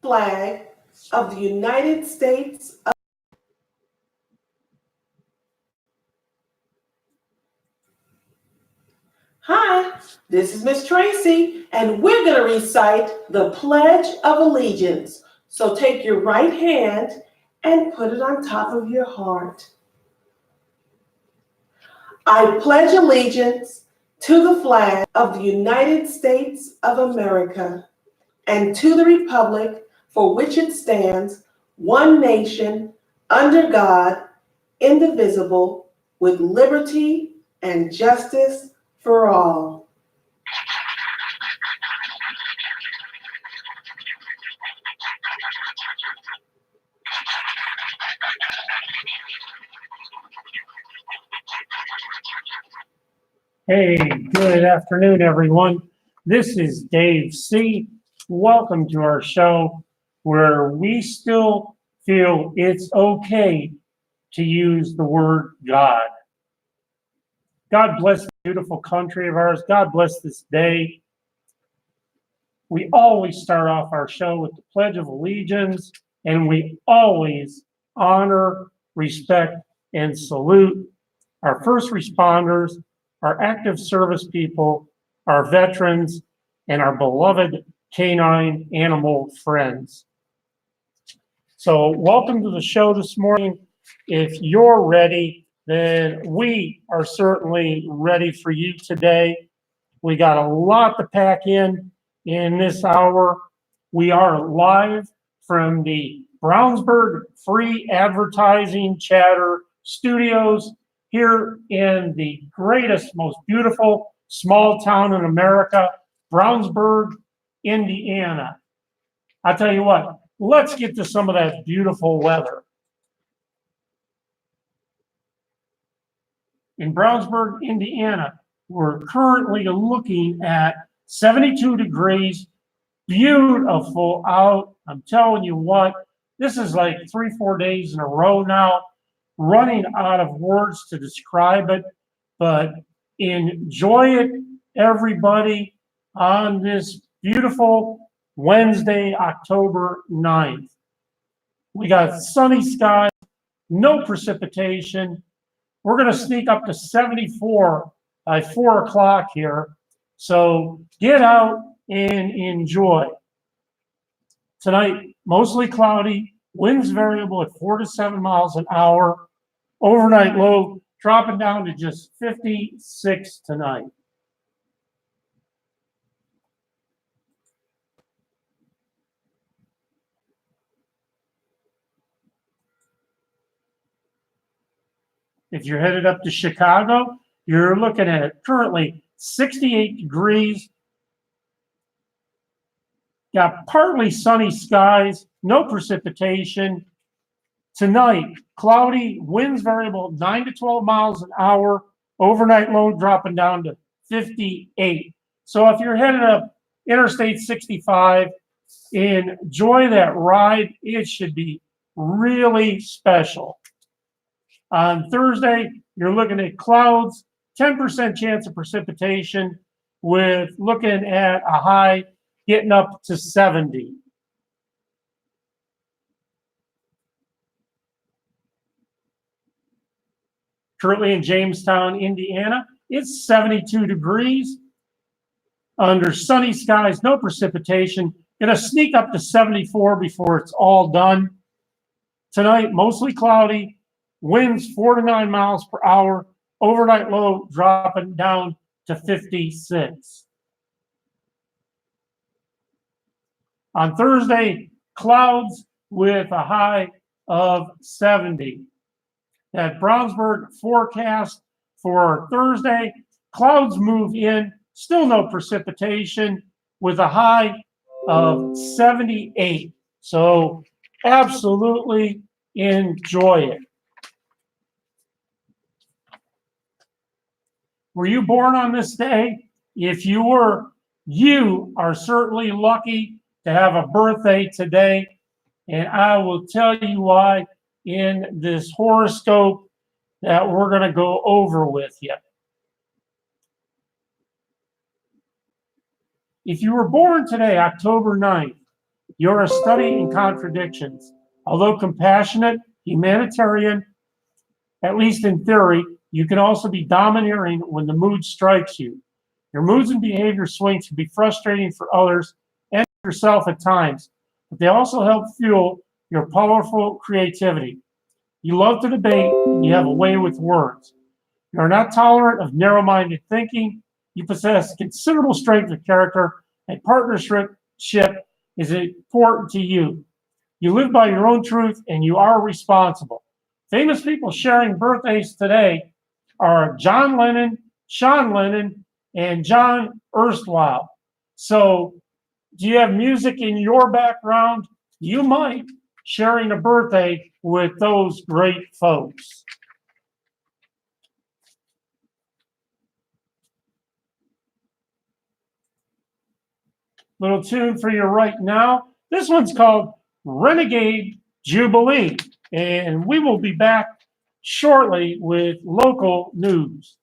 flag of the United States of Hi, this is Miss Tracy, and we're going to recite the Pledge of Allegiance. So take your right hand and put it on top of your heart. I pledge allegiance to the flag of the United States of America and to the republic for which it stands, one nation, under God, indivisible, with liberty and justice for all. Hey, good afternoon, everyone. This is Dave C. Welcome to our show where we still feel it's okay to use the word God. God bless the beautiful country of ours. God bless this day. We always start off our show with the Pledge of Allegiance, and we always honor, respect, and salute our first responders, our active service people, our veterans, and our beloved canine animal friends. So welcome to the show this morning. If you're ready, then we are certainly ready for you today. We got a lot to pack in this hour. We are live from the Brownsburg Free Advertising Chatter Studios here in the greatest, most beautiful small town in America, Brownsburg, Indiana. I tell you what, let's get to some of that beautiful weather. In Brownsburg, Indiana, we're currently looking at 72 degrees, beautiful out. I'm telling you what, this is like 3-4 days in a row now, running out of words to describe it, but enjoy it, everybody, on this beautiful Wednesday, October 9th. We got sunny skies, no precipitation. We're going to sneak up to 74 by 4 o'clock here. So get out and enjoy. Tonight, mostly cloudy, winds variable at 4 to 7 miles an hour. Overnight low dropping down to just 56 tonight. If you're headed up to Chicago, you're looking at currently 68 degrees. Got partly sunny skies, no precipitation. Tonight, cloudy, winds variable 9 to 12 miles an hour. Overnight low dropping down to 58. So if you're headed up Interstate 65, enjoy that ride. It should be really special. On Thursday, you're looking at clouds, 10% chance of precipitation, with looking at a high getting up to 70. Currently in Jamestown, Indiana, it's 72 degrees. Under sunny skies, no precipitation. Gonna sneak up to 74 before it's all done. Tonight, mostly cloudy. Winds 4 to 9 miles per hour. Overnight low dropping down to 56. On Thursday, clouds with a high of 70. That Brownsburg forecast for Thursday, clouds move in, still no precipitation, with a high of 78. So absolutely enjoy it. Were you born on this day? If you were, you are certainly lucky to have a birthday today. And I will tell you why in this horoscope that we're going to go over with you. If you were born today, October 9th, You're a study in contradictions. Although compassionate, humanitarian, at least in theory, you can also be domineering when the mood strikes you. Your moods and behavior swings can be frustrating for others and yourself at times, but they also help fuel your powerful creativity. You love to debate and you have a way with words. You are not tolerant of narrow-minded thinking. You possess considerable strength of character, and partnership is important to you. You live by your own truth and you are responsible. Famous people sharing birthdays today are John Lennon, Sean Lennon, and John Erstwhile. So, do you have music in your background? You might sharing a birthday with those great folks. Little tune for you right now. This one's called Renegade Jubilee, and we will be back shortly with local news.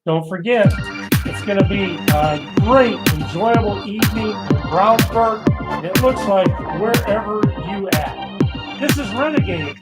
Don't forget, it's going to be a great, enjoyable evening in Brownsburg, and it looks like wherever you at. This is Renegade.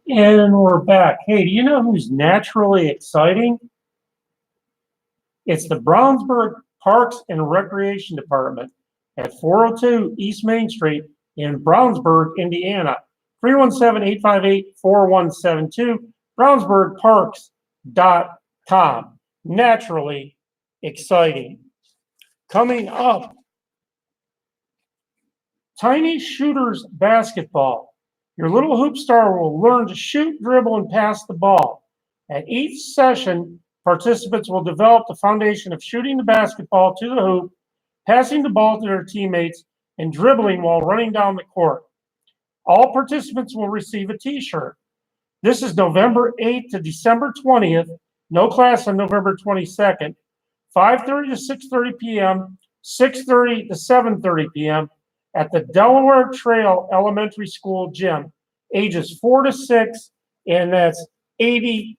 And we're back. Hey, do you know who's naturally exciting? It's the Brownsburg Parks and Recreation Department at 402 East Main Street in Brownsburg, Indiana. 317-858-4172, brownsburgparks.com. Naturally exciting. Coming up, Tiny Shooters Basketball. Your little hoop star will learn to shoot, dribble, and pass the ball. At each session, participants will develop the foundation of shooting the basketball to the hoop, passing the ball to their teammates, and dribbling while running down the court. All participants will receive a t-shirt. This is November 8th to December 20th. No class on November 22nd. 5:30 to 6:30 p.m., 6:30 to 7:30 p.m. at the Delaware Trail Elementary School gym, ages 4 to 6, and that's $85.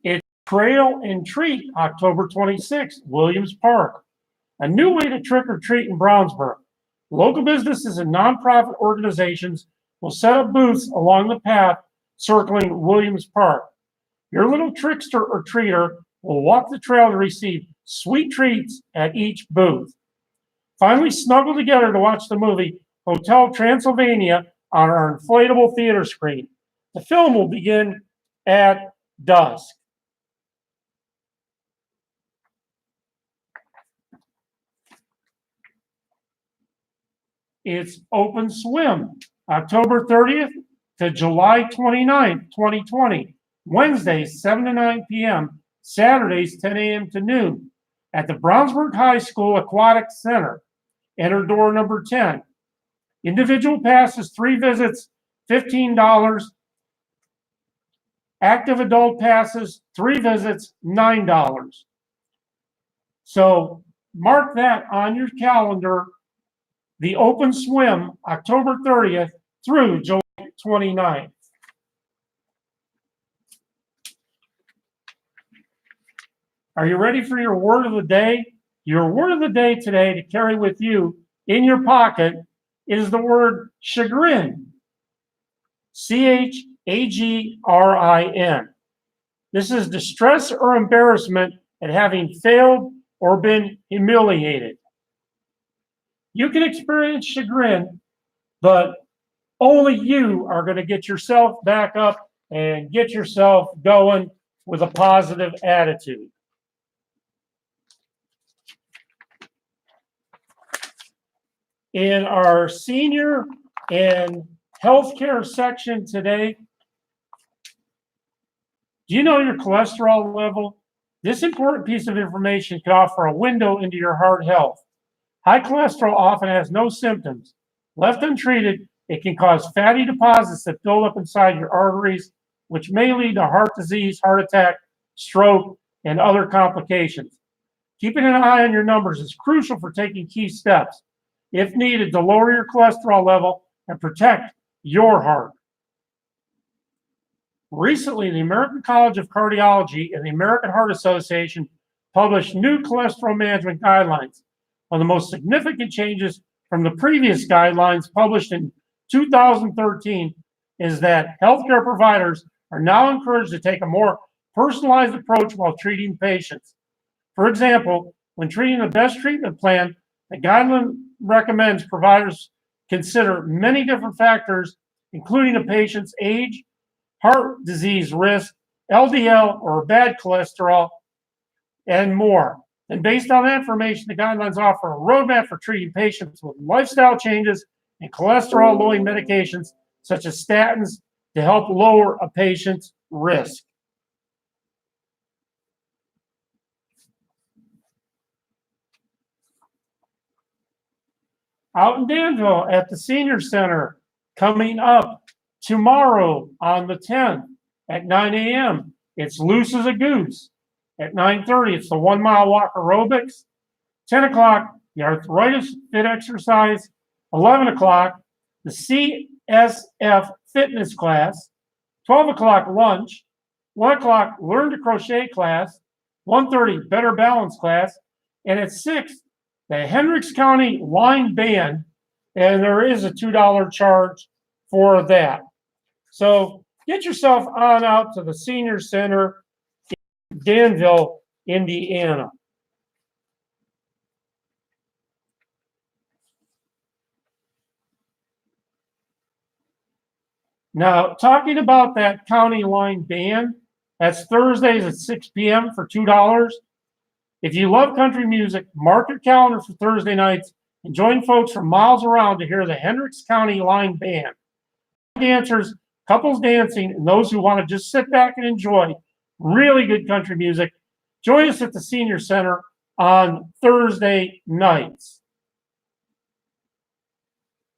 It's Trail and Treat, October 26th, Williams Park. A new way to trick or treat in Brownsburg. Local businesses and nonprofit organizations will set up booths along the path circling Williams Park. Your little trickster or treater will walk the trail to receive sweet treats at each booth. Finally, snuggle together to watch the movie Hotel Transylvania on our inflatable theater screen. The film will begin at dusk. It's Open Swim, October 30th to July 29th, 2020. Wednesdays, 7 to 9 p.m., Saturdays, 10 a.m. to noon, at the Brownsburg High School Aquatic Center. Enter door number 10. Individual passes, 3 visits, $15. Active adult passes, 3 visits, $9. So mark that on your calendar. The Open Swim, October 30th through July 29th. Are you ready for your word of the day? Your word of the day today to carry with you in your pocket is the word chagrin. CHAGRIN. This is distress or embarrassment at having failed or been humiliated. You can experience chagrin, but only you are going to get yourself back up and get yourself going with a positive attitude. In our senior and healthcare section today, do you know your cholesterol level? This important piece of information can offer a window into your heart health. High cholesterol often has no symptoms. Left untreated, it can cause fatty deposits that build up inside your arteries, which may lead to heart disease, heart attack, stroke, and other complications. Keeping an eye on your numbers is crucial for taking key steps, if needed, to lower your cholesterol level and protect your heart. Recently, the American College of Cardiology and the American Heart Association published new cholesterol management guidelines. One of the most significant changes from the previous guidelines published in 2013 is that healthcare providers are now encouraged to take a more personalized approach while treating patients. For example, when treating the best treatment plan, the guideline recommends providers consider many different factors, including a patient's age, heart disease risk, LDL or bad cholesterol, and more. And based on that information, the guidelines offer a roadmap for treating patients with lifestyle changes and cholesterol-lowering medications, such as statins, to help lower a patient's risk. Out in Danville at the Senior Center, coming up tomorrow on the 10th at 9 a.m., it's Loose as a Goose. At 9:30, it's the 1 mile walk aerobics. 10 o'clock, the arthritis fit exercise. 11 o'clock, the CSF fitness class. 12 o'clock, lunch. 1 o'clock, learn to crochet class. 1:30, better balance class. And at 6, the Hendricks County Line Band. And there is a $2 charge for that. So get yourself on out to the Senior Center, Danville, Indiana. Now, talking about that county line band, that's Thursdays at 6 p.m. for $2. If you love country music, mark your calendar for Thursday nights and join folks from miles around to hear the Hendricks County Line Band. Dancers, couples dancing, and those who want to just sit back and enjoy really good country music, join us at the Senior Center on Thursday nights.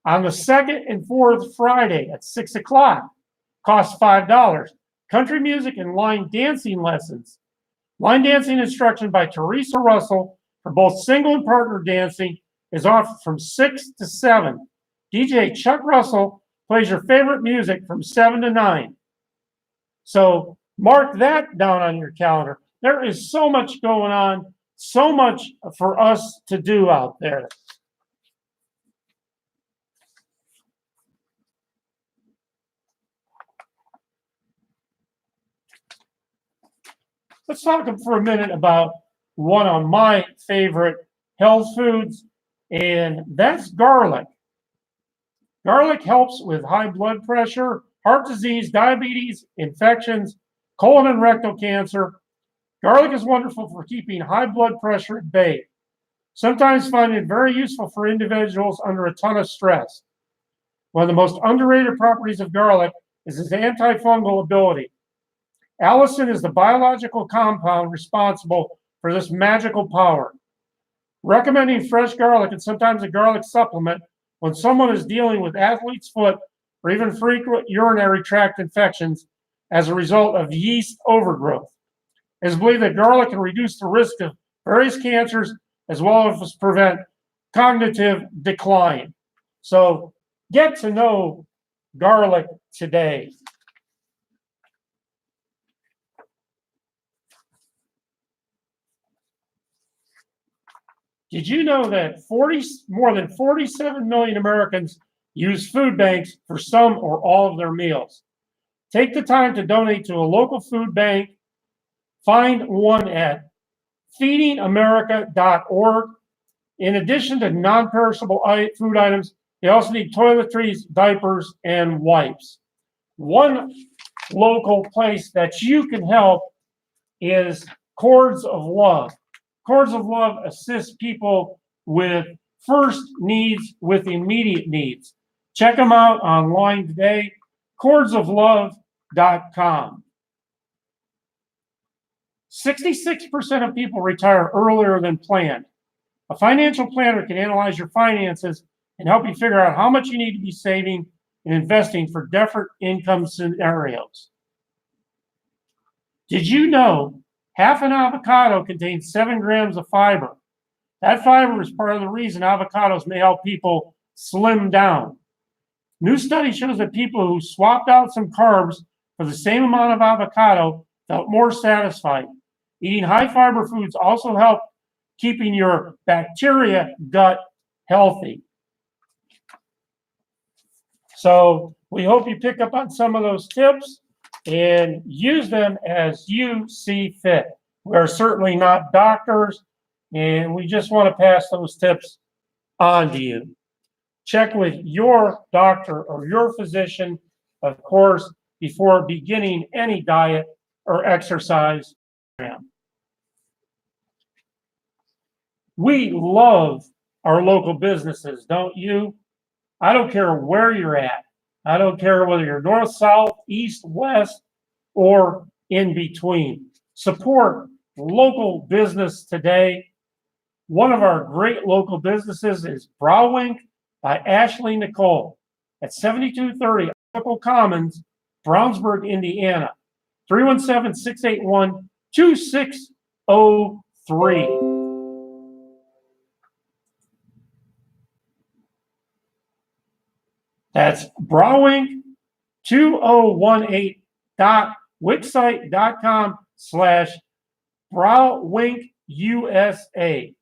On the second and fourth Friday at 6 o'clock, costs $5. Country music and line dancing lessons. Line dancing instruction by Teresa Russell for both single and partner dancing is offered from 6 to 7. DJ Chuck Russell plays your favorite music from 7 to 9. So mark that down on your calendar. There is so much going on, so much for us to do out there. Let's talk for a minute about one of my favorite health foods, and that's garlic. Garlic helps with high blood pressure, heart disease, diabetes, infections, colon and rectal cancer. Garlic is wonderful for keeping high blood pressure at bay. Sometimes find it very useful for individuals under a ton of stress. One of the most underrated properties of garlic is its antifungal ability. Allicin is the biological compound responsible for this magical power. Recommending fresh garlic and sometimes a garlic supplement when someone is dealing with athlete's foot or even frequent urinary tract infections as a result of yeast overgrowth. It is believed that garlic can reduce the risk of various cancers as well as prevent cognitive decline. So get to know garlic today. Did you know that more than 47 million Americans use food banks for some or all of their meals? Take the time to donate to a local food bank. Find one at feedingamerica.org. In addition to non-perishable food items, they also need toiletries, diapers, and wipes. One local place that you can help is Cords of Love. Cords of Love assists people with first needs with immediate needs. Check them out online today, cordsoflove.com. 66% of people retire earlier than planned. A financial planner can analyze your finances and help you figure out how much you need to be saving and investing for different income scenarios. Did you know half an avocado contains 7 grams of fiber? That fiber is part of the reason avocados may help people slim down. New study shows that people who swapped out some carbs for the same amount of avocado felt more satisfied. Eating high fiber foods also help keeping your bacteria gut healthy. So we hope you pick up on some of those tips and use them as you see fit. We're certainly not doctors, and we just want to pass those tips on to you. Check with your doctor or your physician, of course, before beginning any diet or exercise program. We love our local businesses, don't you? I don't care where you're at. I don't care whether you're north, south, east, west, or in between. Support local business today. One of our great local businesses is Browwink by Ashley Nicole at 7230 Article Commons, Brownsburg, Indiana. 317-681-2603. That's Browwink2018.wixsite.com/BrowwinkUSA.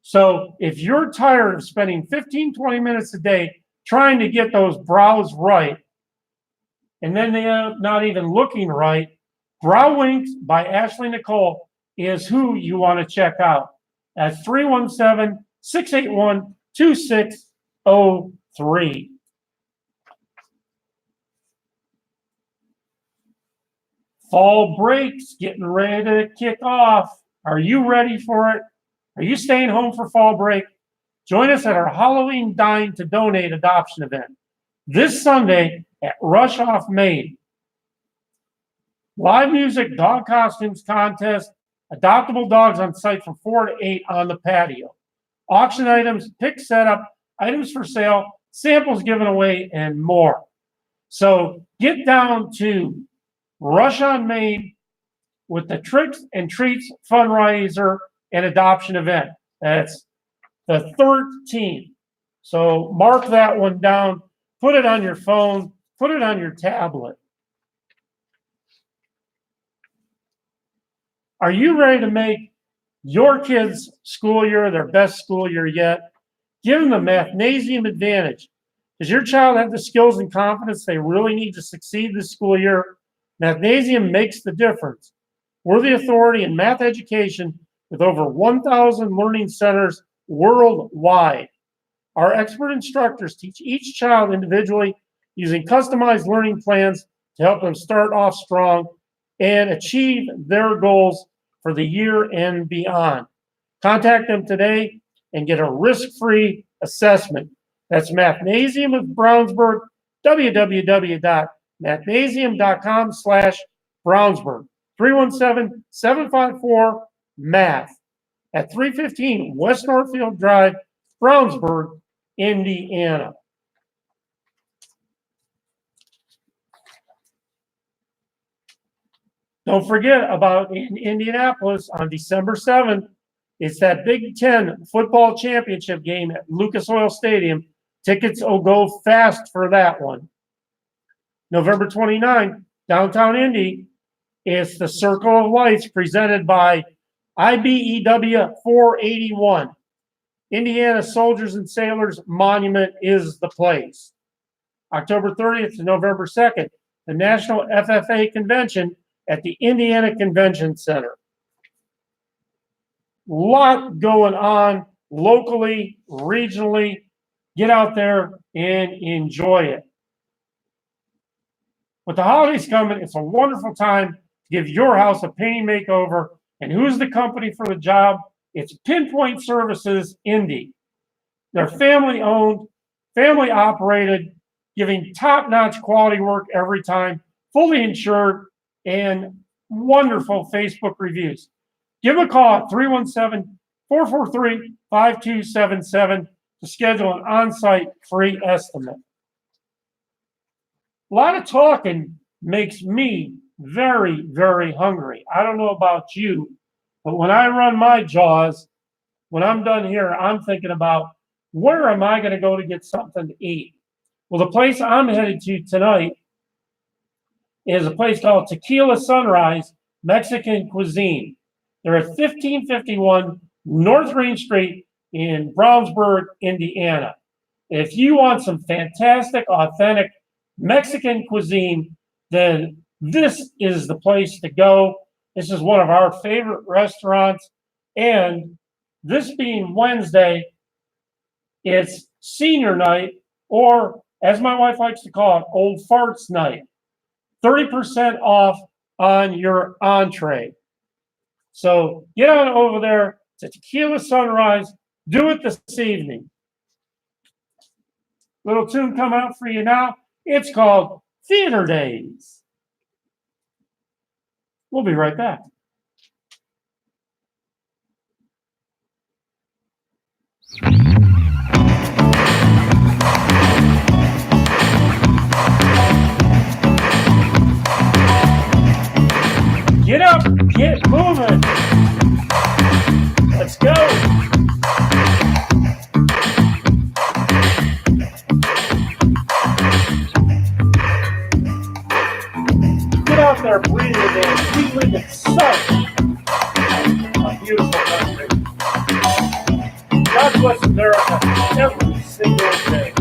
So if you're tired of spending 15-20 minutes a day trying to get those brows right, and then they end up not even looking right, Browwink by Ashley Nicole is who you want to check out. That's 317-681-2603. Fall break's getting ready to kick off. Are you ready for it? Are you staying home for fall break? Join us at our Halloween Dine to Donate adoption event this Sunday at Rush Off Main. Live music, dog costumes contest, adoptable dogs on site from 4 to 8 on the patio. Auction items, pick setup, items for sale, samples given away, and more. So get down to Rush on Main with the Tricks and Treats fundraiser and adoption event. That's the 13th. So mark that one down, put it on your phone, put it on your tablet. Are you ready to make your kids' school year their best school year yet? Give them the Mathnasium advantage. Does your child have the skills and confidence they really need to succeed this school year? Mathnasium makes the difference. We're the authority in math education with over 1,000 learning centers worldwide. Our expert instructors teach each child individually using customized learning plans to help them start off strong and achieve their goals for the year and beyond. Contact them today and get a risk-free assessment. That's Mathnasium of Brownsburg, www.mathnasium.com/Brownsburg, 317-754-MATH at 315 West Northfield Drive, Brownsburg, Indiana. Don't forget about in Indianapolis on December 7th. It's that Big Ten football championship game at Lucas Oil Stadium. Tickets will go fast for that one. November 29th, downtown Indy, it's the Circle of Lights presented by IBEW 481. Indiana Soldiers and Sailors Monument is the place. October 30th to November 2nd, the National FFA Convention at the Indiana Convention Center. Lot going on locally, regionally. Get out there and enjoy it. With the holidays coming, it's a wonderful time to give your house a painting makeover. And who's the company for the job? It's Pinpoint Services Indy. They're family owned, family operated, giving top-notch quality work every time, fully insured, and wonderful Facebook reviews. Give them a call at 317-443-5277 to schedule an on-site free estimate. A lot of talking makes me very, very hungry. I don't know about you, but when I run my jaws, when I'm done here, I'm thinking about where am I going to go to get something to eat? Well, the place I'm headed to tonight is a place called Tequila Sunrise Mexican Cuisine. They're at 1551 North Range Street in Brownsburg, Indiana. If you want some fantastic, authentic Mexican cuisine, then this is the place to go. This is one of our favorite restaurants. And this being Wednesday, it's senior night, or as my wife likes to call it, old farts night. 30% off on your entree. So get on over there to Tequila Sunrise. Do it this evening. Little tune come out for you now. It's called Theater Days. We'll be right back. Get up, get moving. Let's go. Get out there, breathe it in. We live in such a beautiful country. God bless America every single day.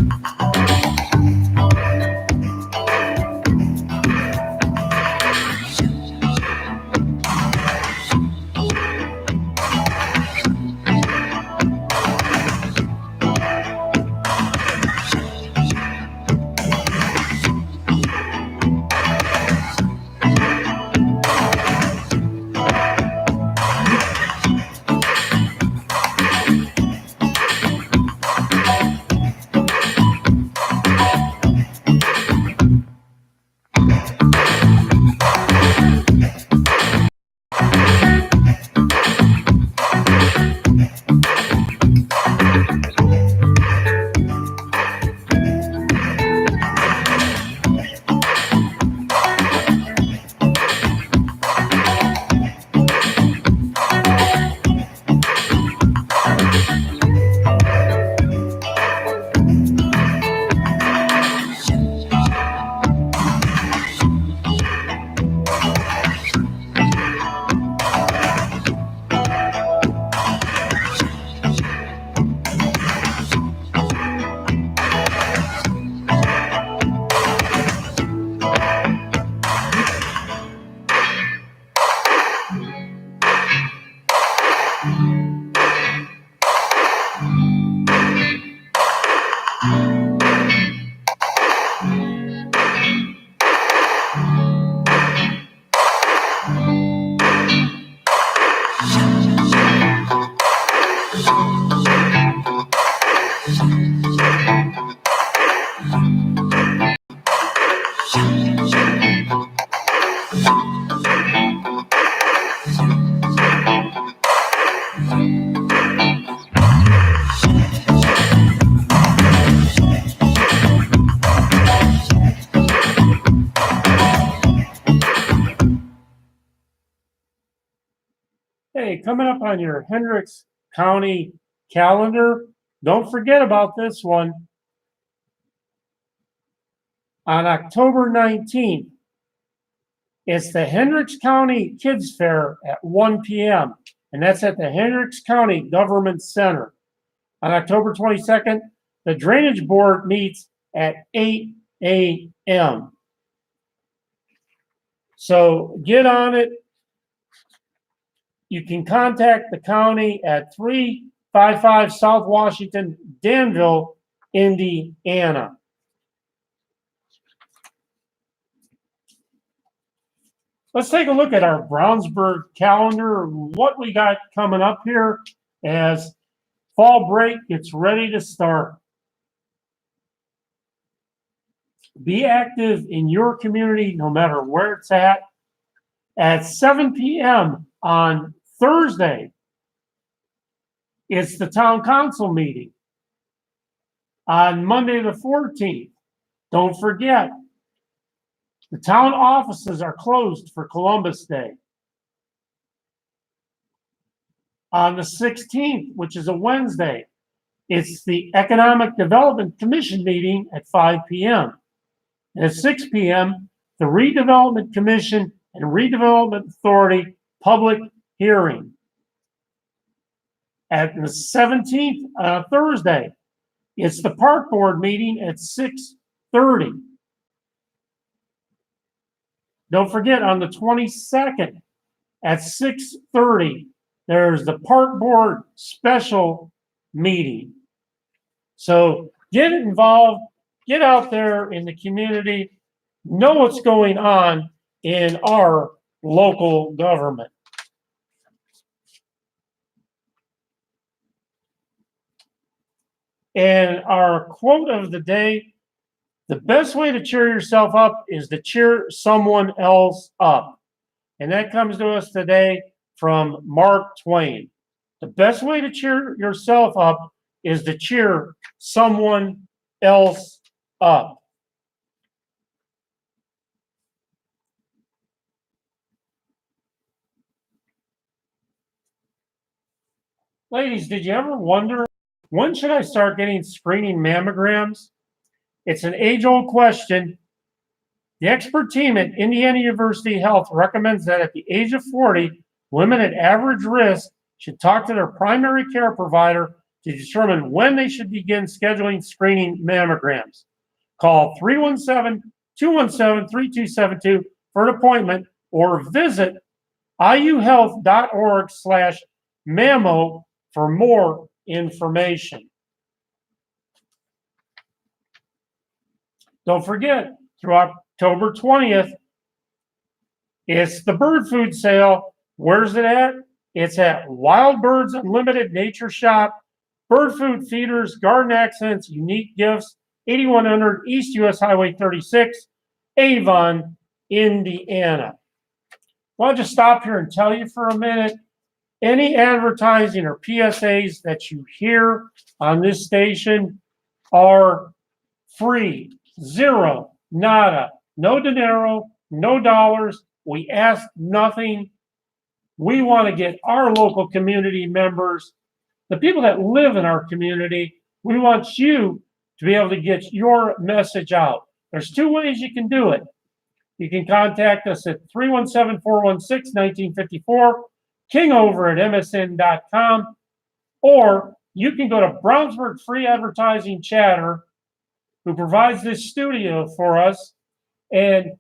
Hey, coming up on your Hendricks County calendar, don't forget about this one. On October 19th, it's the Hendricks County Kids Fair at 1 p.m., and that's at the Hendricks County Government Center. On October 22nd, the Drainage Board meets at 8 a.m. So get on it. You can contact the county at 355 South Washington, Danville, Indiana. Let's take a look at our Brownsburg calendar, what we got coming up here as fall break gets ready to start. Be active in your community no matter where it's at. At 7 p.m. on Thursday, it's the town council meeting. On Monday the 14th, don't forget, the town offices are closed for Columbus Day. On the 16th, which is a Wednesday, it's the Economic Development Commission meeting at 5 p.m. And at 6 p.m., the Redevelopment Commission and Redevelopment Authority public hearing. At the 17th, Thursday, it's the Park Board meeting at 6:30. Don't forget, on the 22nd at 6:30, there's the Park Board special meeting. So get involved, get out there in the community, know what's going on in our local government. And our quote of the day, the best way to cheer yourself up is to cheer someone else up. And that comes to us today from Mark Twain. The best way to cheer yourself up is to cheer someone else up. Ladies, did you ever wonder, when should I start getting screening mammograms? It's an age-old question. The expert team at Indiana University Health recommends that at the age of 40, women at average risk should talk to their primary care provider to determine when they should begin scheduling screening mammograms. Call 317-217-3272 for an appointment or visit iuhealth.org/mammo for more information. Don't forget, through October 20th, it's the bird food sale. Where's it at? It's at Wild Birds Unlimited Nature Shop, Bird Food Feeders, Garden Accents, Unique Gifts, 8100 East US Highway 36, Avon, Indiana. Well, I'll just stop here and tell you for a minute, any advertising or PSAs that you hear on this station are free. Zero, nada, no dinero, no dollars. We ask nothing. We want to get our local community members, the people that live in our community, we want you to be able to get your message out. There's two ways you can do it. You can contact us at 317-416-1954, King over at msn.com, or you can go to Brownsburg Free Advertising Chatter, who provides this studio for us, and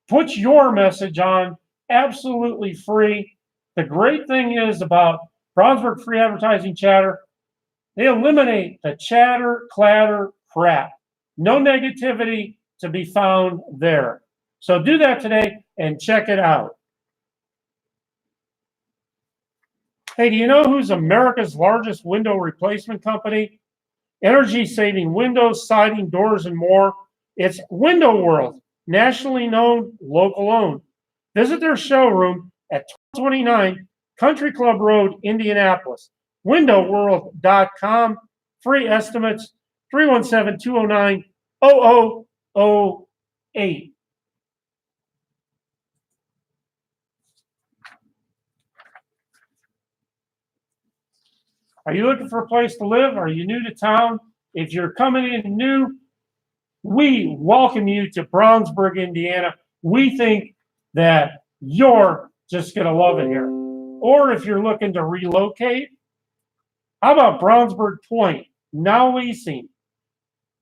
put your message on absolutely free. The great thing is about Brownsburg Free Advertising Chatter, they eliminate the chatter, clatter, crap. No negativity to be found there. So do that today and check it out. Hey, do you know who's America's largest window replacement company? Energy-saving windows, siding, doors, and more. It's Window World, nationally known, local owned. Visit their showroom at 1229 Country Club Road, Indianapolis. WindowWorld.com. Free estimates, 317-209-0008. Are you looking for a place to live? Are you new to town? If you're coming in new, we welcome you to Brownsburg, Indiana. We think that you're just going to love it here. Or if you're looking to relocate, how about Brownsburg Point? Now leasing.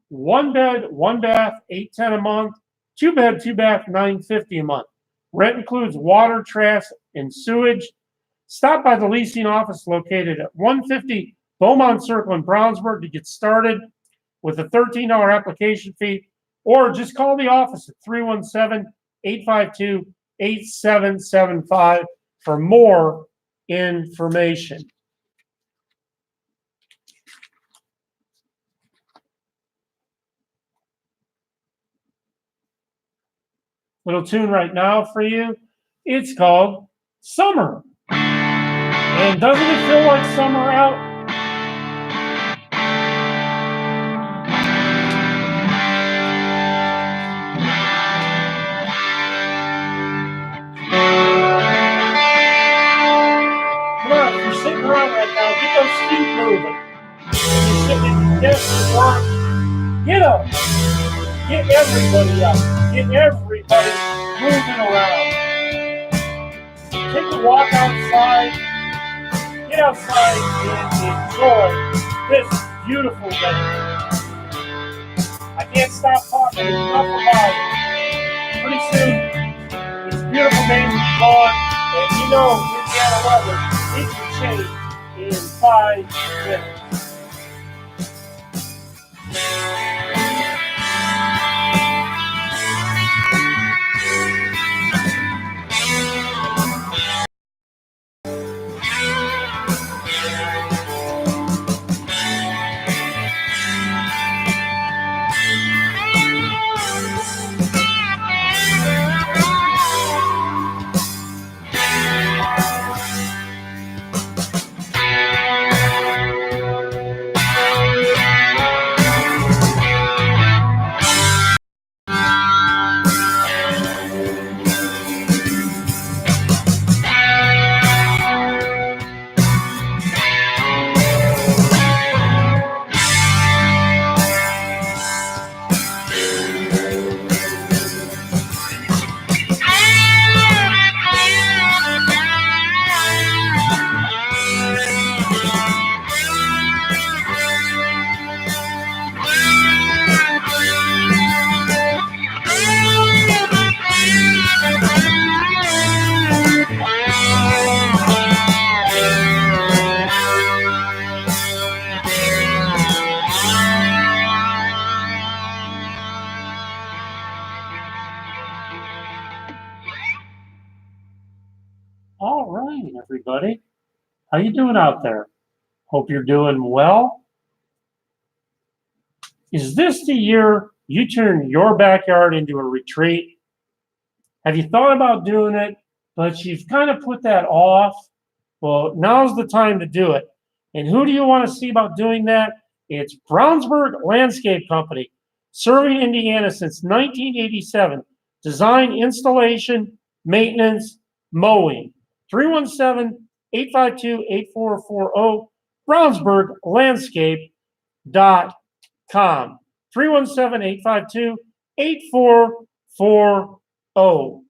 1 bed, 1 bath, $810 a month. 2 bed, 2 bath, $950 a month. Rent includes water, trash, and sewage. Stop by the leasing office located at 150 Beaumont Circle in Brownsburg to get started with a $13 application fee, or just call the office at 317-852-8775 for more information. Little tune right now for you. It's called Summer. And doesn't it feel like summer out? Come on, if you're sitting around right now, get those feet moving. If you're sitting at your desk at work, get up. Get everybody up. Get everybody moving around. Take a walk outside. Get outside and enjoy this beautiful day. I can't stop talking enough about it. Pretty soon, this beautiful day will be gone, and you know, Indiana weather, it can change in 5 minutes. All right, everybody. How you doing out there? Hope you're doing well. Is this the year you turn your backyard into a retreat? Have you thought about doing it, but you've kind of put that off? Well, now's the time to do it. And who do you want to see about doing that? It's Brownsburg Landscape Company, serving Indiana since 1987. Design, installation, maintenance, mowing. 317-852-8440, brownsburglandscape.com. 317-852-8440.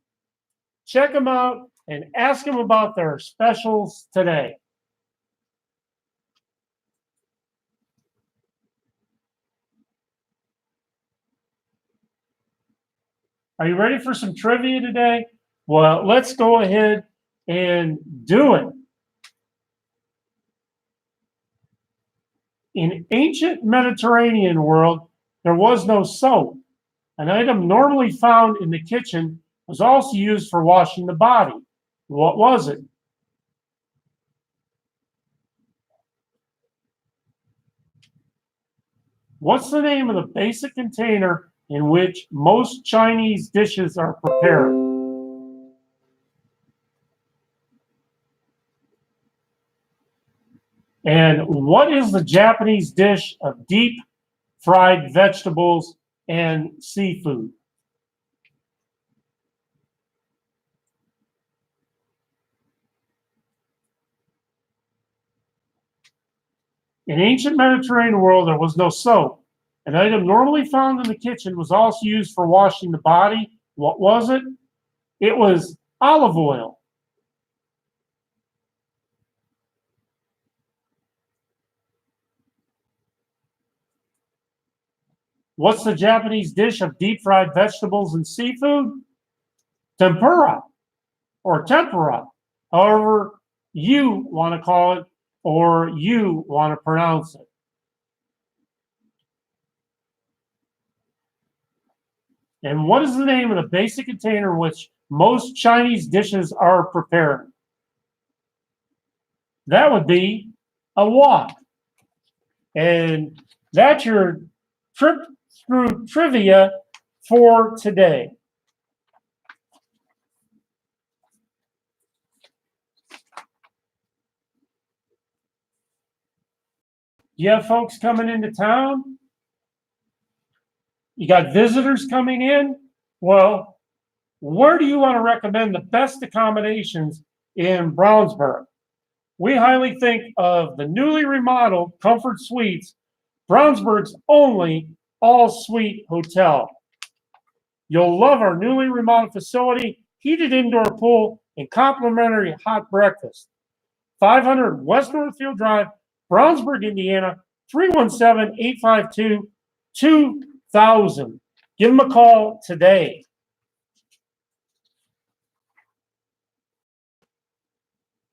Check them out and ask them about their specials today. Are you ready for some trivia today? Well, let's go ahead and do it. In ancient Mediterranean world, there was no soap. An item normally found in the kitchen was also used for washing the body. What was it? What's the name of the basic container in which most Chinese dishes are prepared? And what is the Japanese dish of deep fried vegetables and seafood? In ancient Mediterranean world, there was no soap. An item normally found in the kitchen was also used for washing the body. What was it? It was olive oil. What's the Japanese dish of deep-fried vegetables and seafood? Tempura, or tempura, however you want to call it or you want to pronounce it. And what is the name of the basic container in which most Chinese dishes are prepared? That would be a wok. And that's your trip through trivia for today. You have folks coming into town? You got visitors coming in? Well, where do you want to recommend the best accommodations in Brownsburg? We highly think of the newly remodeled Comfort Suites, Brownsburg's only all-suite hotel. You'll love our newly remodeled facility, heated indoor pool, and complimentary hot breakfast. 500 West Northfield Drive, Brownsburg, Indiana, 317-852-2000. Give them a call today.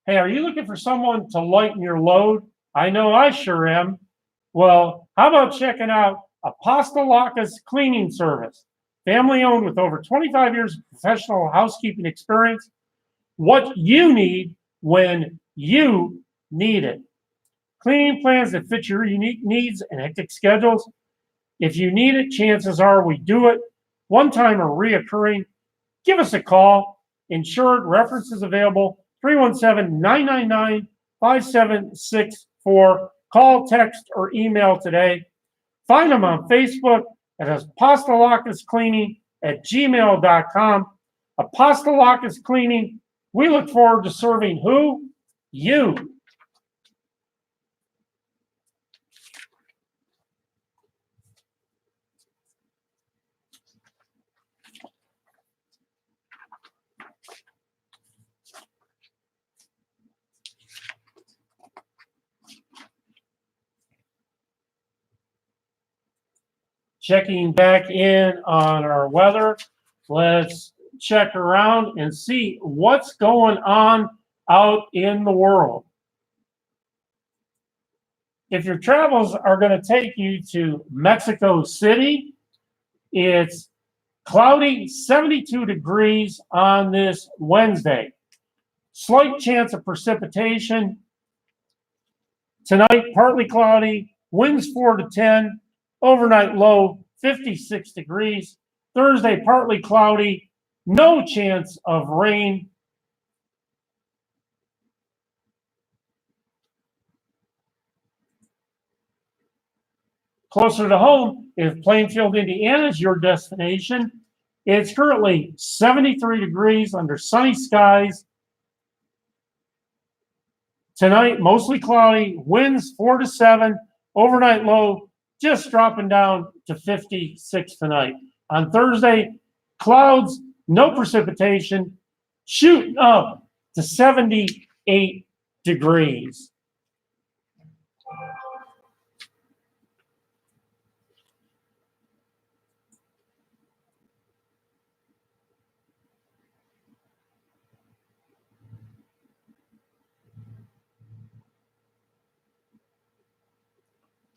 Hey, are you looking for someone to lighten your load? I know I sure am. Well, how about checking out Apostolaka's Cleaning Service? Family owned with over 25 years of professional housekeeping experience. What you need when you need it. Cleaning plans that fit your unique needs and hectic schedules. If you need it, chances are we do it. One time or reoccurring, give us a call. Insured, references available, 317-999-5764. Call, text, or email today. Find them on Facebook at apostolakascleaning@gmail.com. Apostolakas Cleaning. We look forward to serving who? You. Checking back in on our weather. Let's check around and see what's going on out in the world. If your travels are going to take you to Mexico City, it's cloudy, 72 degrees on this Wednesday. Slight chance of precipitation. Tonight, partly cloudy, winds 4 to 10. Overnight low, 56 degrees. Thursday, partly cloudy, no chance of rain. Closer to home, if Plainfield, Indiana is your destination, it's currently 73 degrees under sunny skies. Tonight, mostly cloudy, winds 4 to 7. Overnight low, just dropping down to 56 tonight. On Thursday, clouds, no precipitation, shooting up to 78 degrees.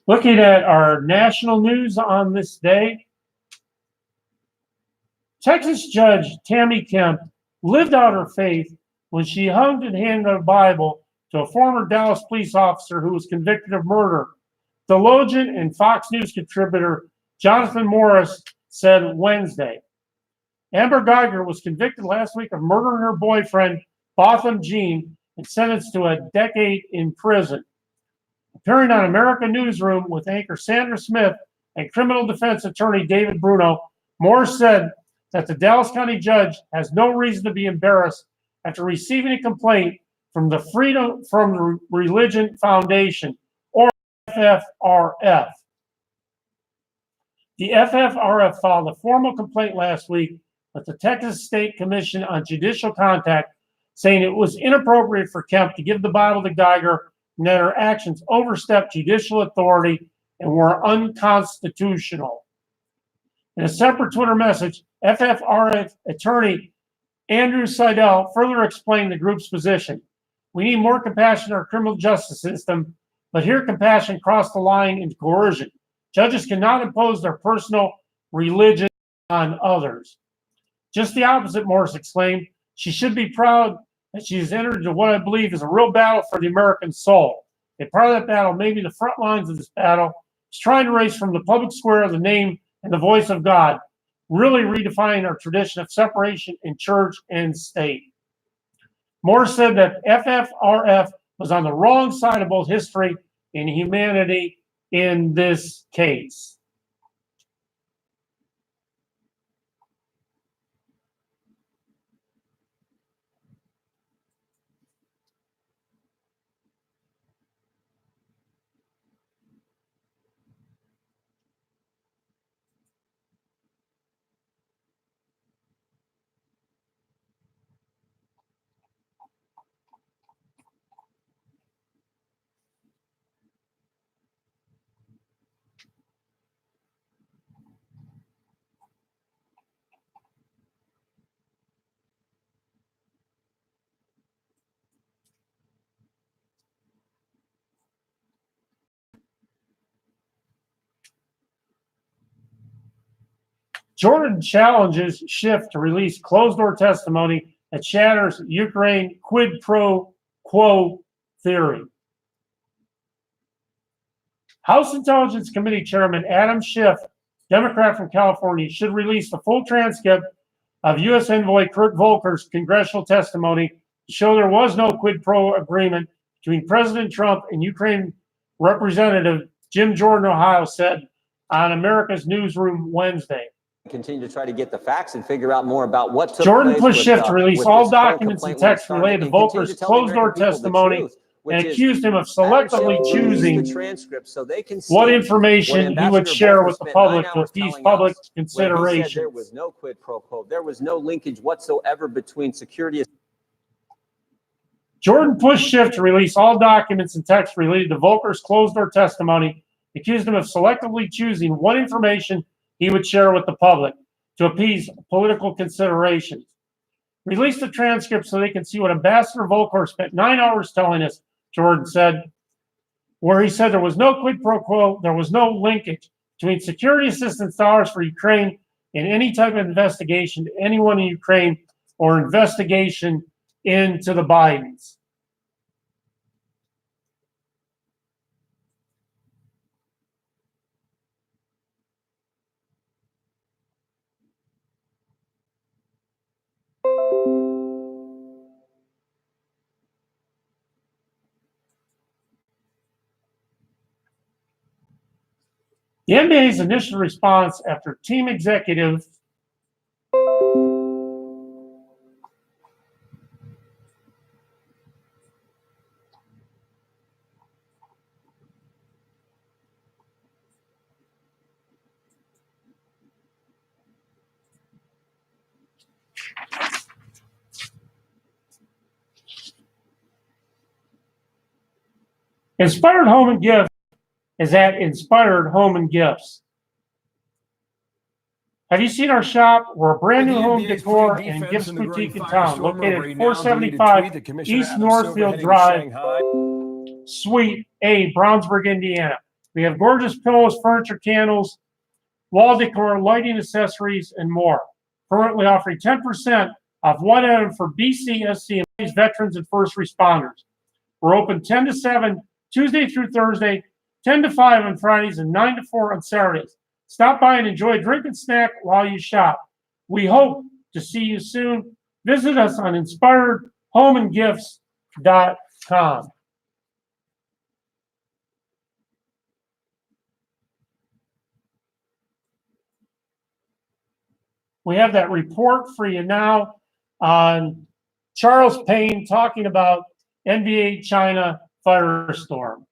Looking at our national news on this day, Texas Judge Tammy Kemp lived out her faith when she hugged and handed a Bible to a former Dallas police officer who was convicted of murder. Theologian and Fox News contributor Jonathan Morris said Wednesday. Amber Geiger was convicted last week of murdering her boyfriend, Botham Jean, and sentenced to a decade in prison. Appearing on America Newsroom with anchor Sandra Smith and criminal defense attorney David Bruno, Morris said that the Dallas County judge has no reason to be embarrassed after receiving a complaint from the Freedom from Religion Foundation, or FFRF. The FFRF filed a formal complaint last week with the Texas State Commission on Judicial Contact, saying it was inappropriate for Kemp to give the Bible to Geiger and that her actions overstepped judicial authority and were unconstitutional. In a separate Twitter message, FFRF attorney Andrew Seidel further explained the group's position. We need more compassion in our criminal justice system, but here compassion crossed the line into coercion. Judges cannot impose their personal religion on others. Just the opposite, Morris exclaimed. She should be proud that she has entered into what I believe is a real battle for the American soul. A part of that battle, maybe the front lines of this battle, is trying to raise from the public square the name and the voice of God, really redefining our tradition of separation in church and state. Morris said that FFRF was on the wrong side of both history and humanity in this case. Jordan challenges Schiff to release closed-door testimony that shatters Ukraine quid pro quo theory. House Intelligence Committee Chairman Adam Schiff, Democrat from California, should release the full transcript of U.S. Envoy Kurt Volker's congressional testimony to show there was no quid pro agreement between President Trump and Ukraine Representative Jim Jordan, Ohio, said on America's Newsroom Wednesday. Continue to try to get the facts and figure out more about what took Jordan place pushed Schiff to release all this whole documents and complaint texts related to Volker's closed-door testimony and accused him of selectively choosing what information he would share with the public to appease public consideration. There was no quid pro quo. There was no linkage whatsoever between security. Jordan pushed Schiff to release all documents and texts related to Volker's closed-door testimony, accused him of selectively choosing what information he would share with the public to appease political considerations. Release the transcript so they can see what Ambassador Volker spent 9 hours telling us, Jordan said, where he said there was no quid pro quo, there was no linkage between security assistance dollars for Ukraine and any type of investigation to anyone in Ukraine or investigation into the Bidens. The NBA's initial response after team executive Inspired Home and Gift is at Inspired Home and Gifts. Have you seen our shop? We're a brand new home decor and gifts boutique in town, located at 475 East Northfield Drive, Suite A, Brownsburg, Indiana. We have gorgeous pillows, furniture, candles, wall decor, lighting accessories, and more. Currently offering 10% off one item for BCSC employees, veterans, and first responders. We're open 10 to 7 Tuesday through Thursday, 10 to 5 on Fridays, and 9 to 4 on Saturdays. Stop by and enjoy a drink and snack while you shop. We hope to see you soon. Visit us on inspiredhomeandgifts.com. We have that report for you now on Charles Payne talking about NBA China firestorm.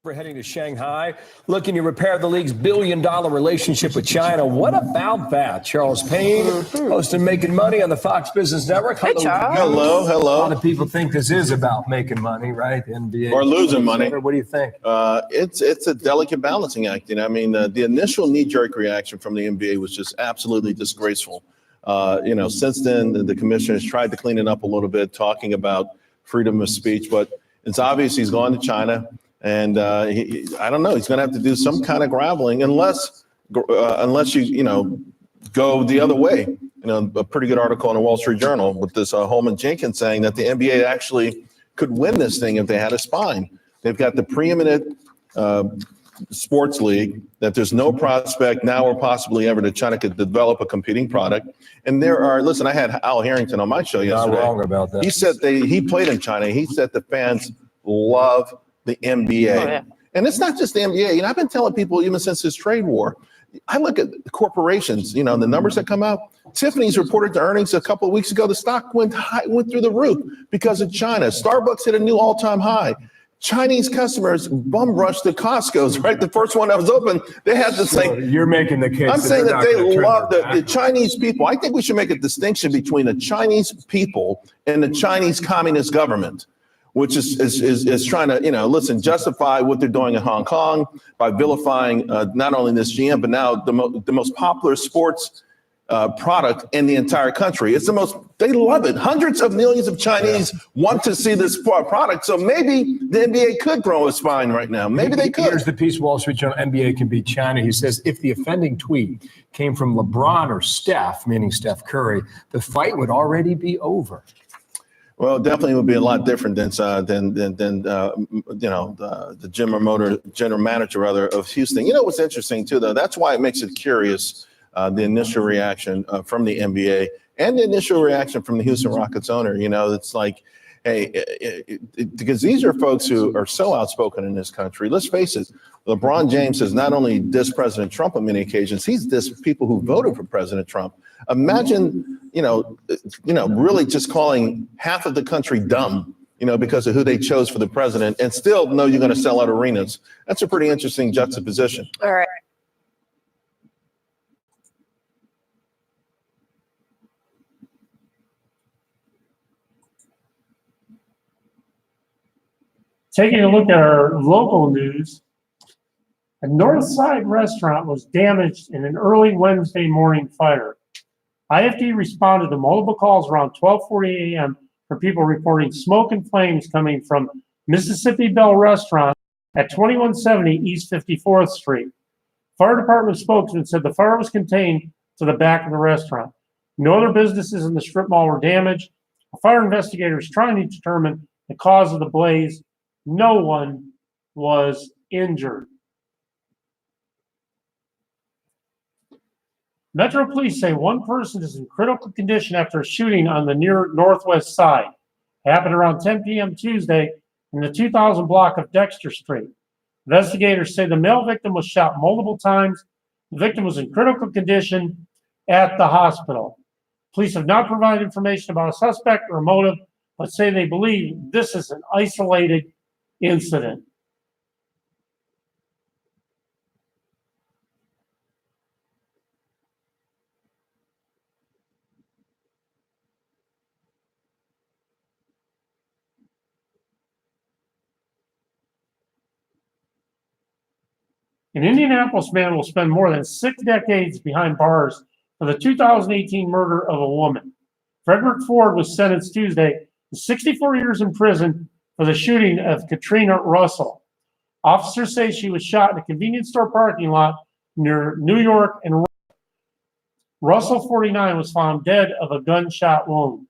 We're heading to Shanghai, looking to repair the league's billion-dollar relationship with China. What about that? Charles Payne, hosting Making Money on the Fox Business Network. Hey, Charles. A lot Hello. of people think this is about making money, right? NBA Or losing money. What do you think? It's a delicate balancing act. I mean, the initial knee-jerk reaction from the NBA was just absolutely disgraceful. Since then, the commissioner has tried to clean it up a little bit, talking about freedom of speech, but it's obvious he's gone to China. And I don't know, he's going to have to do some kind of graveling unless you go the other way. A pretty good article in the Wall Street Journal with this Holman Jenkins saying that the NBA actually could win this thing if they had a spine. They've got the preeminent sports league that there's no prospect now or possibly ever that China could develop a competing product. And I had Al Harrington on my show yesterday. Not wrong about that. He said he played in China. He said the fans love the NBA. Oh, yeah. And it's not just the NBA. I've been telling people even since this trade war, I look at the corporations, the numbers that come out. Tiffany's reported the earnings a couple of weeks ago. The stock went through the roof because of China. Starbucks hit a new all-time high. Chinese customers bum rushed the Costco's, right? The first one that was open, they had to say. You're making the case. I'm saying that they love the Chinese people. I think we should make a distinction between the Chinese people and the Chinese Communist government, which is trying to, justify what they're doing in Hong Kong by vilifying not only this GM, but now the most popular sports product in the entire country. They love it. Hundreds of millions of Chinese want to see this product. So maybe the NBA could grow a spine right now. Maybe they could. Here's the piece, Wall Street Journal, NBA can beat China. He says, if the offending tweet came from LeBron or Steph, meaning Steph Curry, the fight would already be over. Well, definitely would be a lot different than the general manager of Houston. What's interesting too, though, that's why it makes it curious, the initial reaction from the NBA and the initial reaction from the Houston Rockets owner. It's like, hey, because these are folks who are so outspoken in this country. Let's face it, LeBron James has not only dissed President Trump on many occasions, he's dissed people who voted for President Trump. Imagine, really just calling half of the country dumb, because of who they chose for the president, and still know you're going to sell out arenas. That's a pretty interesting juxtaposition. All right. Taking a look at our local news, a Northside restaurant was damaged in an early Wednesday morning fire. IFD responded to multiple calls around 12:40 a.m. for people reporting smoke and flames coming from Mississippi Bell Restaurant at 2170 East 54th Street. Fire department spokesman said the fire was contained to the back of the restaurant. No other businesses in the strip mall were damaged. A fire investigator is trying to determine the cause of the blaze. No one was injured. Metro Police say one person is in critical condition after a shooting on the near northwest side. It happened around 10 p.m. Tuesday in the 2000 block of Dexter Street. Investigators say the male victim was shot multiple times. The victim was in critical condition at the hospital. Police have not provided information about a suspect or a motive, but say they believe this is an isolated incident. An Indianapolis man will spend more than 6 decades behind bars for the 2018 murder of a woman. Frederick Ford was sentenced Tuesday to 64 years in prison for the shooting of Katrina Russell. Officers say she was shot in a convenience store parking lot near New York and Russell, 49, was found dead of a gunshot wound.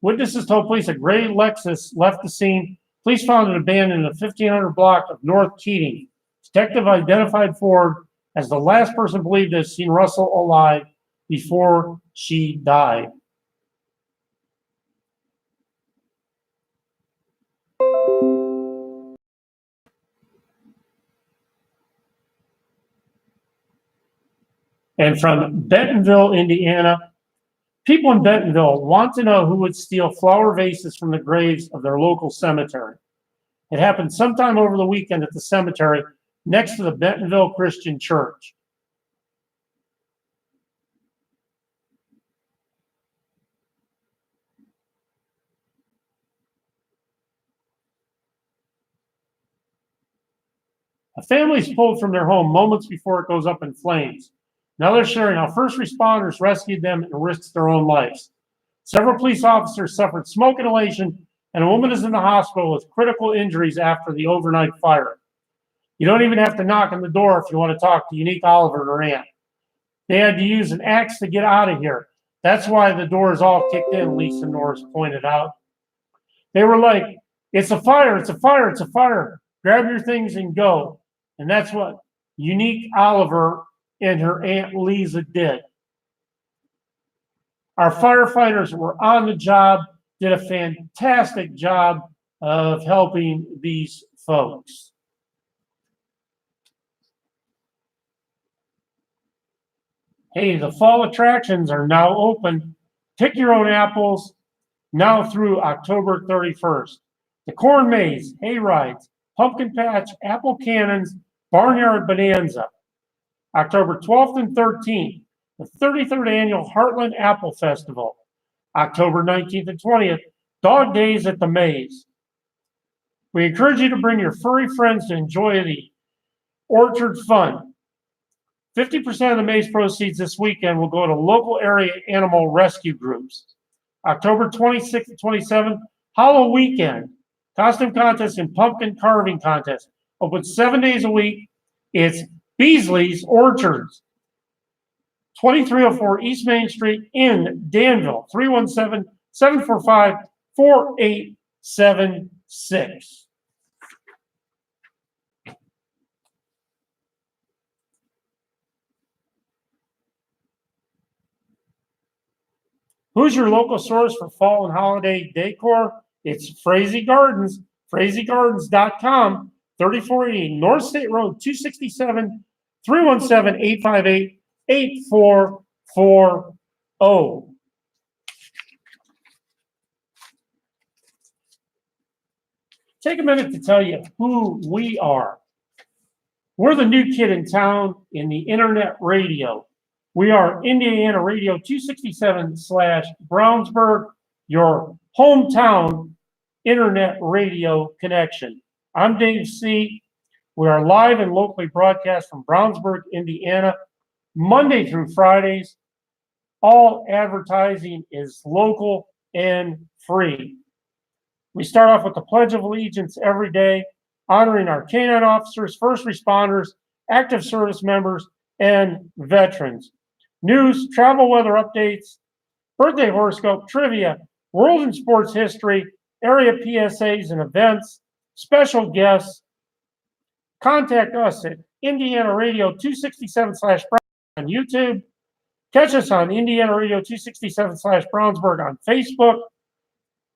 Witnesses told police a gray Lexus left the scene. Police found it abandoned in the 1500 block of North Keating. Detective identified Ford as the last person believed to have seen Russell alive before she died. And from Bentonville, Indiana, people in Bentonville want to know who would steal flower vases from the graves of their local cemetery. It happened sometime over the weekend at the cemetery next to the Bentonville Christian Church. A family is pulled from their home moments before it goes up in flames. Now they're sharing how first responders rescued them and risked their own lives. Several police officers suffered smoke inhalation, and a woman is in the hospital with critical injuries after the overnight fire. You don't even have to knock on the door if you want to talk to Unique Oliver and her aunt. They had to use an axe to get out of here. That's why the doors all kicked in, Lisa Norris pointed out. They were like, it's a fire, it's a fire, it's a fire. Grab your things and go. And that's what Unique Oliver and her Aunt Lisa did. Our firefighters were on the job, did a fantastic job of helping these folks. Hey, the fall attractions are now open. Pick your own apples now through October 31st. The Corn Maze, hay rides, pumpkin patch, apple cannons, barnyard bonanza. October 12th and 13th, the 33rd annual Heartland Apple Festival. October 19th and 20th, Dog Days at the Maze. We encourage you to bring your furry friends to enjoy the orchard fun. 50% of the maze proceeds this weekend will go to local area animal rescue groups. October 26th and 27th, Hollow Weekend, costume contest and pumpkin carving contest. Open 7 days a week. It's Beasley's Orchards, 2304 East Main Street in Danville, 317-745-4876. Who's your local source for fall and holiday decor? It's Frazee Gardens, FrazeeGardens.com, 3480 North State Road 267, 317-858-8440. Take a minute to tell you who we are. We're the new kid in town in the internet radio. We are Indiana Radio 267/Brownsburg, your hometown internet radio connection. I'm Dave C. We are live and locally broadcast from Brownsburg, Indiana, Monday through Fridays. All advertising is local and free. We start off with the Pledge of Allegiance every day, honoring our canine officers, first responders, active service members, and veterans. News, travel weather updates, birthday horoscope, trivia, world and sports history, area PSAs and events, special guests. Contact us at Indiana Radio 267/Brownsburg on YouTube. Catch us on Indiana Radio 267/Brownsburg on Facebook.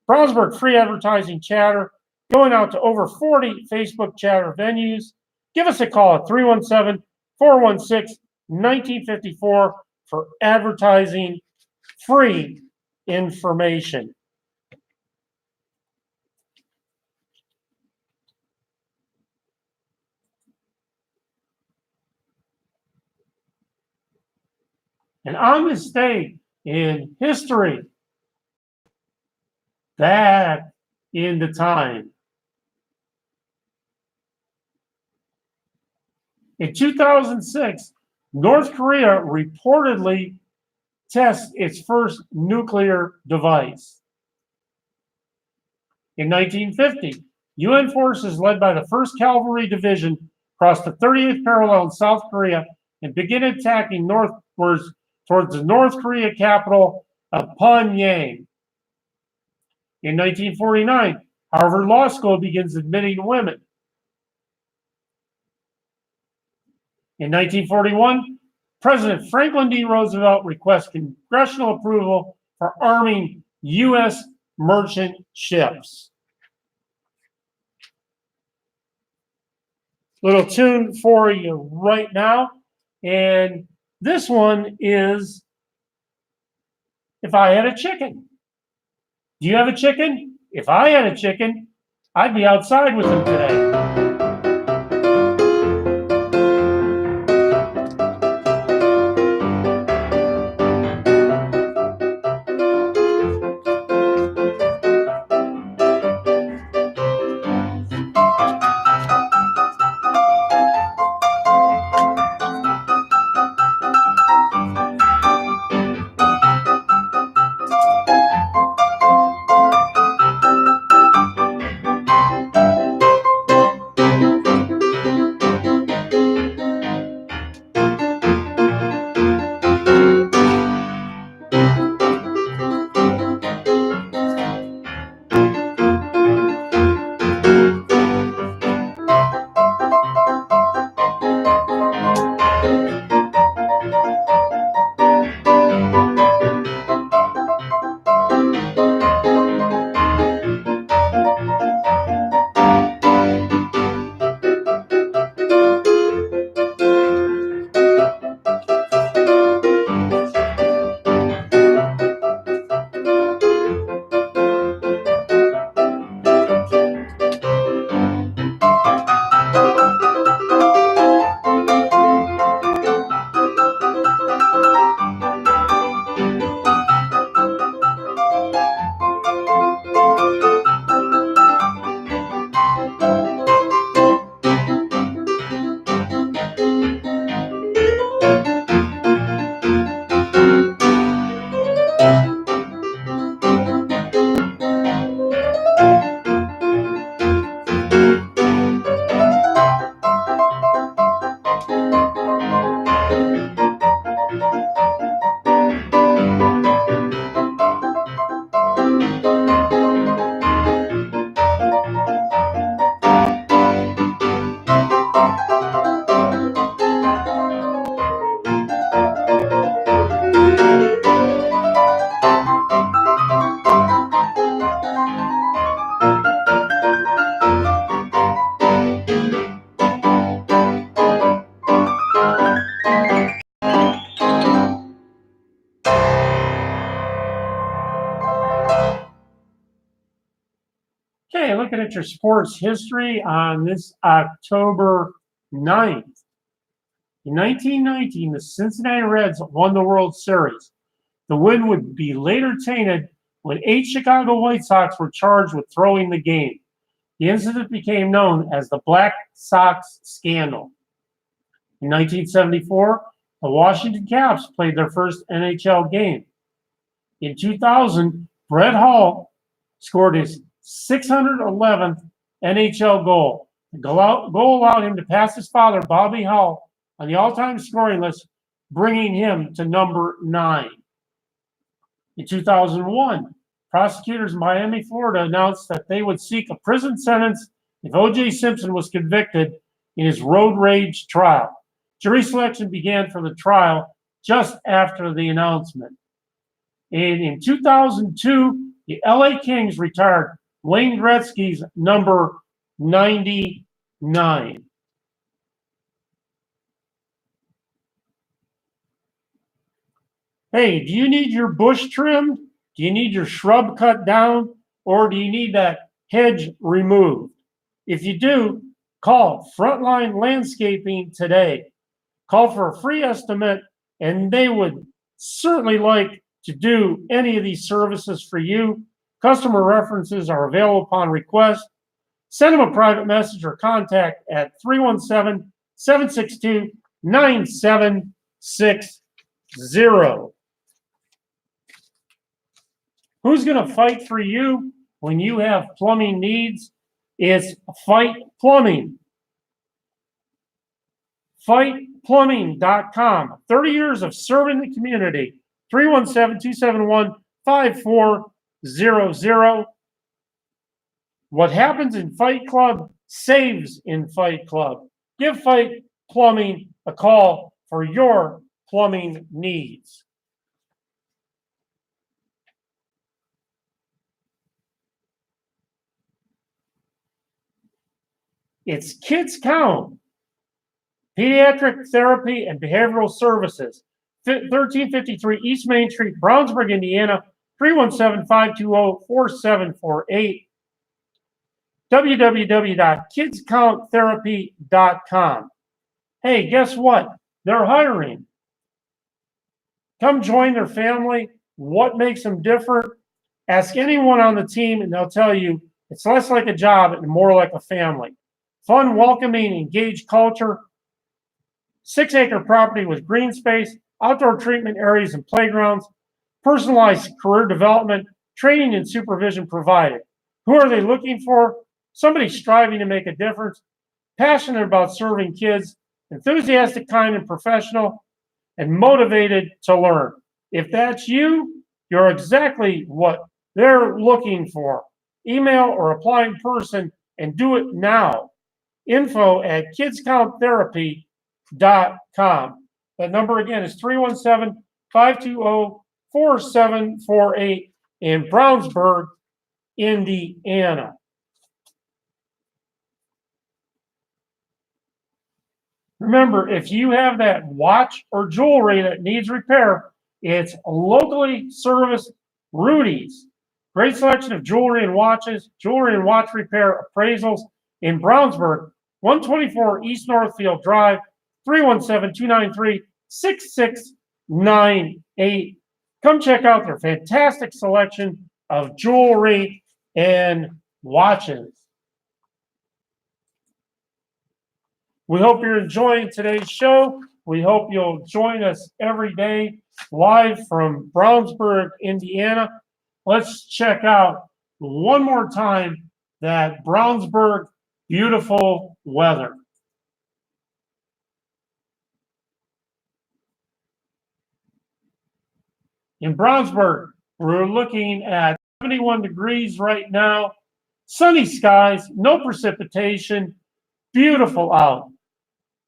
Brownsburg Free Advertising Chatter, going out to over 40 Facebook chatter venues. Give us a call at 317-416-1954 for advertising free information. And on this day in history, back in the time, in 2006, North Korea reportedly tests its first nuclear device. In 1950, UN forces led by the 1st Cavalry Division crossed the 38th parallel in South Korea and began attacking northwards towards the North Korea capital of Pyongyang. In 1949, Harvard Law School begins admitting women. In 1941, President Franklin D. Roosevelt requests congressional approval for arming U.S. merchant ships. Little tune for you right now. And this one is If I Had a Chicken. Do you have a chicken? If I had a chicken, I'd be outside with him today. Okay, looking at your sports history on this October 9th. In 1919, the Cincinnati Reds won the World Series. The win would be later tainted when 8 Chicago White Sox were charged with throwing the game. The incident became known as the Black Sox Scandal. In 1974, the Washington Caps played their first NHL game. In 2000, Brett Hull scored his 611th NHL goal. The goal allowed him to pass his father, Bobby Hull, on the all-time scoring list, bringing him to number 9. In 2001, prosecutors in Miami, Florida announced that they would seek a prison sentence if O.J. Simpson was convicted in his road rage trial. Jury selection began for the trial just after the announcement. And in 2002, the LA Kings retired Wayne Gretzky's number 99. Hey, do you need your bush trimmed? Do you need your shrub cut down? Or do you need that hedge removed? If you do, call Frontline Landscaping today. Call for a free estimate, and they would certainly like to do any of these services for you. Customer references are available upon request. Send them a private message or contact at 317-762-9760. Who's going to fight for you when you have plumbing needs? It's Fight Plumbing. FightPlumbing.com. 30 years of serving the community. 317-271-5400. What happens in Fight Club saves in Fight Club. Give Fight Plumbing a call for your plumbing needs. It's Kids Count, Pediatric Therapy and Behavioral Services, 1353 East Main Street, Brownsburg, Indiana, 317-520-4748. www.kidscounttherapy.com. Hey, guess what? They're hiring. Come join their family. What makes them different? Ask anyone on the team and they'll tell you it's less like a job and more like a family. Fun, welcoming, engaged culture. 6-acre property with green space, outdoor treatment areas and playgrounds, personalized career development, training and supervision provided. Who are they looking for? Somebody striving to make a difference, passionate about serving kids, enthusiastic, kind, and professional, and motivated to learn. If that's you, you're exactly what they're looking for. Email or apply in person and do it now. info@kidscounttherapy.com. That number again is 317-520-4748 in Brownsburg, Indiana. Remember, if you have that watch or jewelry that needs repair, it's locally serviced Rudy's. Great selection of jewelry and watches, jewelry and watch repair appraisals in Brownsburg, 124 East Northfield Drive, 317-293-6698. Come check out their fantastic selection of jewelry and watches. We hope you're enjoying today's show. We hope you'll join us every day live from Brownsburg, Indiana. Let's check out one more time that Brownsburg beautiful weather. In Brownsburg, we're looking at 71 degrees right now, sunny skies, no precipitation, beautiful out.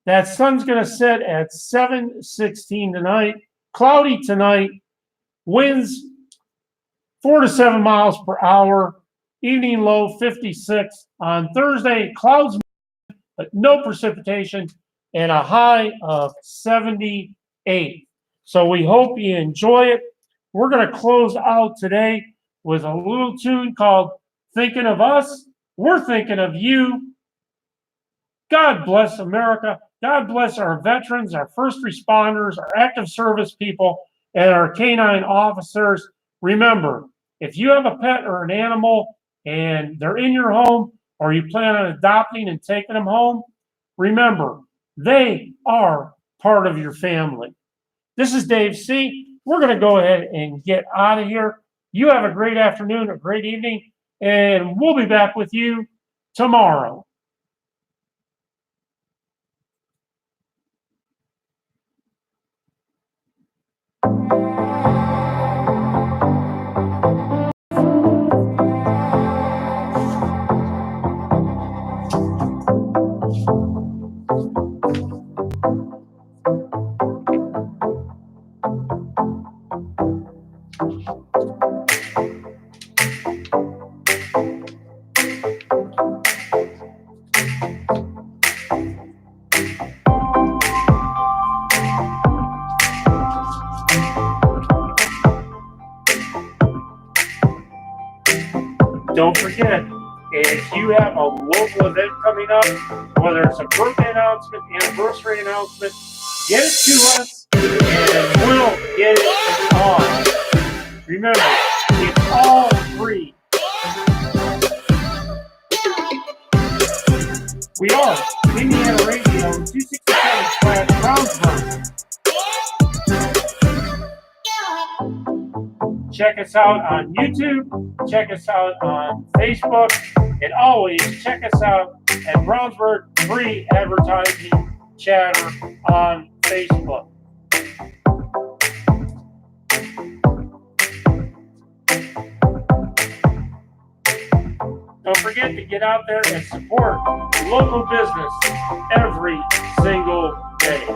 That sun's going to set at 7:16 tonight. Cloudy tonight. Winds 4 to 7 miles per hour. Evening low 56. On Thursday, clouds, but no precipitation, and a high of 78. So we hope you enjoy it. We're going to close out today with a little tune called Thinking of Us. We're thinking of you. God bless America. God bless our veterans, our first responders, our active service people, and our canine officers. Remember, if you have a pet or an animal and they're in your home or you plan on adopting and taking them home, remember, they are part of your family. This is Dave C. We're going to go ahead and get out of here. You have a great afternoon, a great evening, and we'll be back with you tomorrow. Don't forget, if you have a local event coming up, whether it's a birthday announcement, anniversary announcement, get it to us and we'll get it on. Remember, it's all free. We are Indiana Radio 267 slash Brownsburg. Check us out on YouTube. Check us out on Facebook. And always check us out at Brownsburg Free Advertising Chatter on Facebook. Don't forget to get out there and support local business every single day.